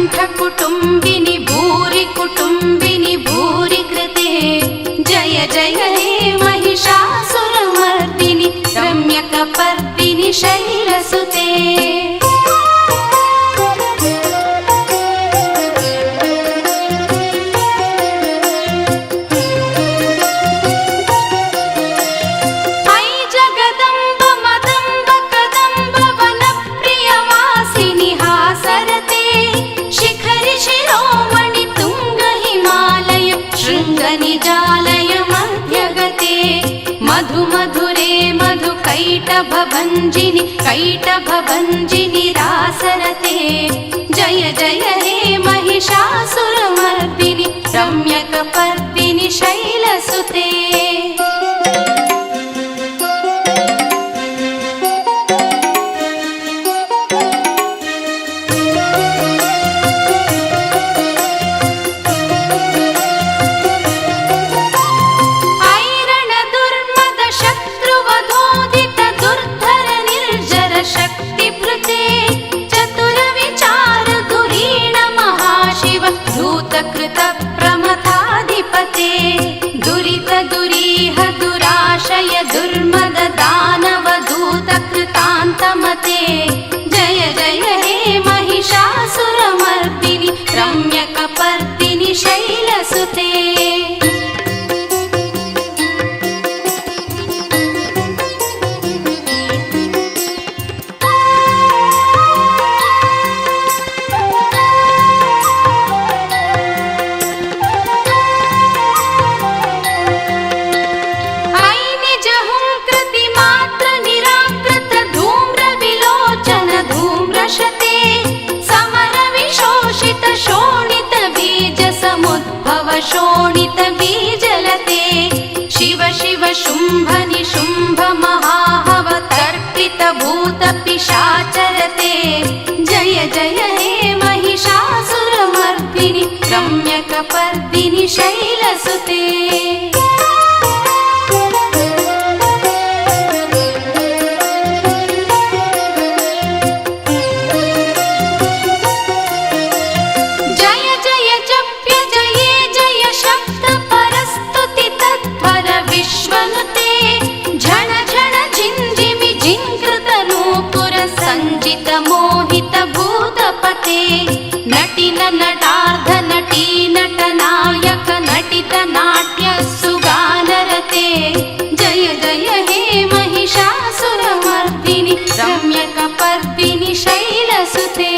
कंठकुटुम्बिनि भूरि कुटुम्बिनि भूरि कृते जय जय हे महिषासुरमर्दिनि रम्यकपर्दिनि शैलसुते। निजालय मध्यगते मधुमधुरे मधुकैटभभञ्जिनि कैटभभञ्जिनि रासरते जय जय हे महिषासुरमर्दिनि रम्यकपर्दिनि शैलसुते। प्रमथाधिपते दुरित दुरीह दुराशय दुर्मद दानव दूत कृतान्तमते जय जय हे महिषासुरमर्दिनि रम्यकपर्दिनि शैलसुते। शोणित बीजलते शिव शिव शुंभ निशुंभ महाहव तर्पित भूत पिशाचरते जय जय हे महिषासुरमर्दिनि रम्यकपर्दिनि शैलसुते। संजित मोहित भूतपते नटिन नटार्ध नटी नटनायक नटित नाट्य सुगानरते जय जय हे महिषासुरमर्दिनि रम्यकपर्दिनि शैलसुते।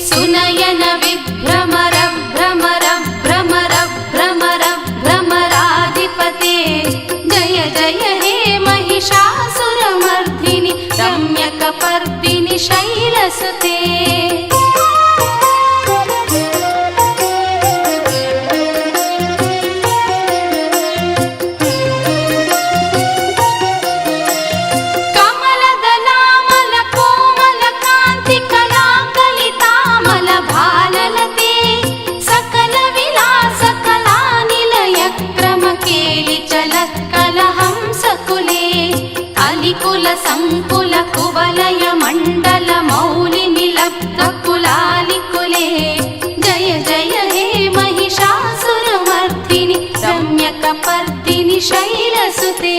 सुनयन विभ्रमर भ्रमर भ्रमर भ्रमर भ्रमराधिपते जय जय हे महिषासुरमर्दिनि रम्यकपर्दिनि शैलसुते। कुल संकुल कुवलय मंडल मौलि निलब्ध कुलालिकुले जय जय हे महिषासुरमर्दिनि रम्यकपर्दिनि शैलसुते।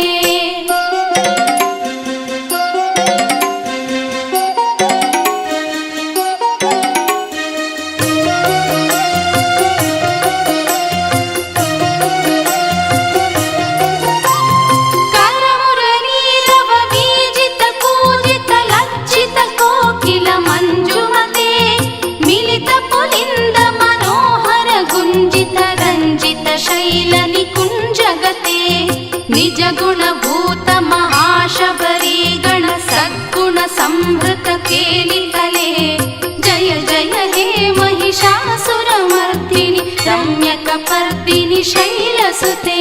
निज गुणभूत महाशबरी गण सद्गुण संभृत केलितले जय जय हे महिषासुरमर्दिनि शैलसुते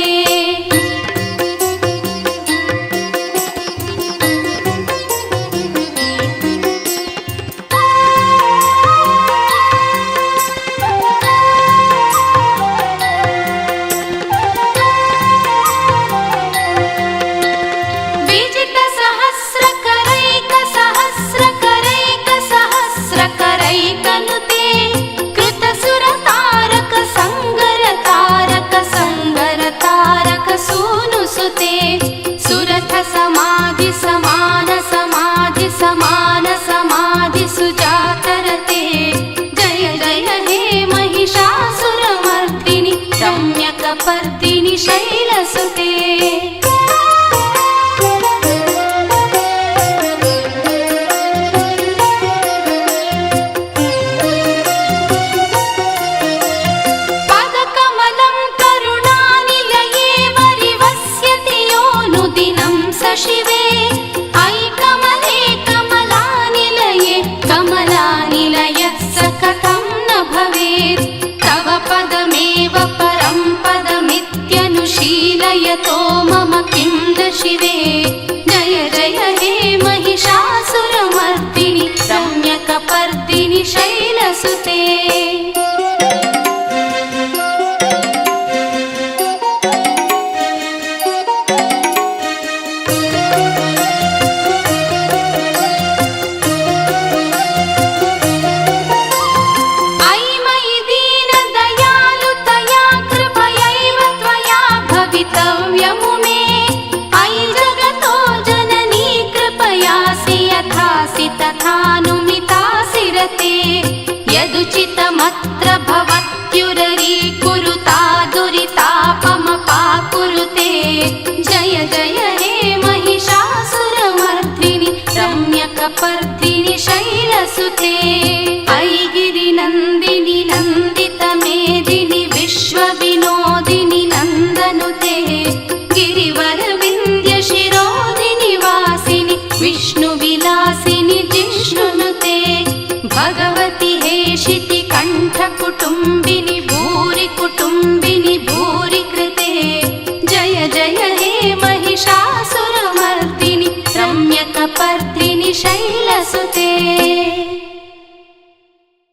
सहस्रकरैकनुते कृतसुरतारक संगरतारक संगरतारक सूनुसुते सुरथ समाधि समान समाधि समान समाधि सुजातरते जय जय हे महिषासुरमर्दिनि रम्यकपर्दिनि शैलसुते शिवे ऐ कमले कमलानिलये कमलानिलयः स कथं न भवेत् तव पदमेव परं पदमित्यनुशीलयतो मम किं न शिवे जय जय हे महिषासुरमर्दिनि रम्यकपर्दिनि शैलसुते यदुचितमत्र भवत्युररीकुरुता दुरितापमपाकुरुते जय जय हे महिषासुरमर्दिनि रम्यकपर्दिनि शैलसुते ऐ गिरिनन्दिनि नन्दितमेदिनि विश्वविनोदिनि नन्दनुते गिरिवरविन्द्यशिरोदिनि वासिनि विष्णुविलासिनि जिष्णुनुते भगवति हेशिति कण्ठकुटुम्बिनि भूरि कुटुम्बिनि भूरि कृते जय जय हे महिषासुरमर्दिनि रम्यकपर्दिनि शैलसुते।